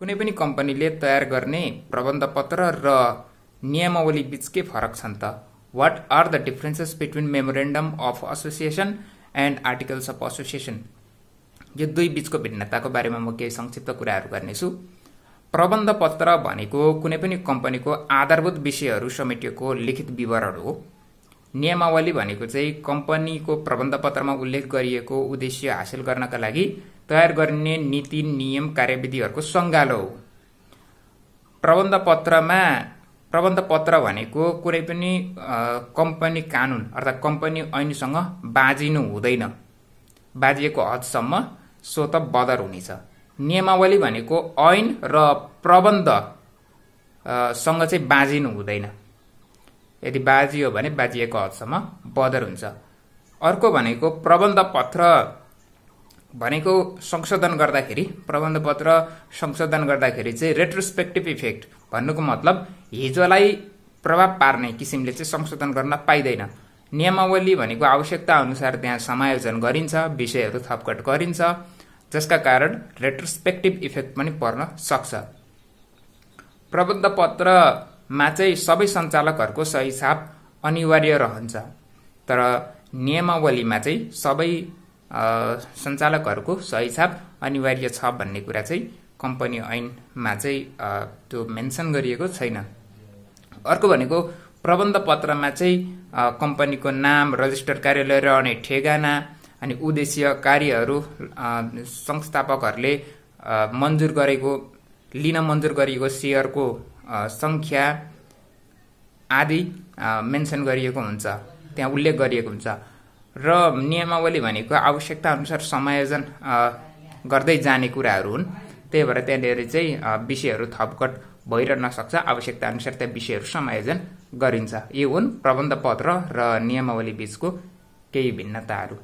कुनै पनि कम्पनीले तयार गर्ने प्रबन्धपत्र र नियमावली बीच के फरक छन् त? What are the differences between Memorandum of Association and Articles of Association? यो दुई बीचको भिन्नताको बारेमा म केही संक्षिप्त कुराहरू गर्नेछु। प्रबन्धपत्र भनेको कुनै पनि कम्पनीको आधारभूत विषयहरू समेटिएको लिखित विवरण हो। नियमावली भनेको चाहिँ कम्पनीको प्रबन्धपत्रमा उल्लेख गरिएको उद्देश्य हासिल गर्नका लागि तयार गरिने नीति नियम कार्यविधिहरूको संगालो हो। प्रबन्धपत्र भनेको कुनै पनि कम्पनी कानून अर्थात् कम्पनी ऐनसँग बाजिनु हुँदैन, बाजिएको हदसम्म स्वत बदर हुनेछ। नियमावली भनेको ऐन र प्रबन्ध सँग चाहिँ बाजिनु हुँदैन, यदि बाजियो भने बाजिएको हदसम्म बदर हुन्छ। अर्को भनेको प्रबन्धपत्र भनेको प्रबन्धपत्र संशोधन गर्दाखेरि चाहिँ रेट्रोस्पेक्टिभ इफेक्ट भन्नुको मतलब हिजोलाई प्रभाव पार्ने किसिमले चाहिँ संशोधन गर्न पाइँदैन। नियमावली भनेको आवश्यकता अनुसार त्यहाँ समायोजन गरिन्छ, विषयहरू थपघट गरिन्छ, जसका कारण रेट्रोस्पेक्टिभ इफेक्ट पनि पर्न सक्छ। प्रबन्धपत्रमा चाहिँ सबै सञ्चालकहरूको सही छाप अनिवार्य रहन्छ, तर नियमावलीमा चाहिँ सबै सञ्चालकहरूको सही छाप अनिवार्य छ भन्ने कुरा चाहिँ कम्पनी ऐनमा चाहिँ त्यो मेन्सन गरिएको छैन। अर्को भनेको प्रबन्धपत्रमा चाहिँ कम्पनीको नाम, रजिस्टर कार्यालय रहने ठेगाना, अनि उद्देश्य, कार्यहरू, संस्थापकहरूले लिन मन्जुर गरेको सेयरको संख्या आदि मेन्सन गरिएको हुन्छ, त्यहाँ उल्लेख गरिएको हुन्छ। र नियमावली भनेको आवश्यकता अनुसार समायोजन गर्दै जाने कुराहरू हुन्, त्यही भएर त्यहाँनिर चाहिँ विषयहरू थपघट भइरहन सक्छ, आवश्यकता अनुसार त्यहाँ विषयहरू समायोजन गरिन्छ। यी हुन् प्रबन्धपत्र र नियमावली बीचको केही भिन्नताहरू।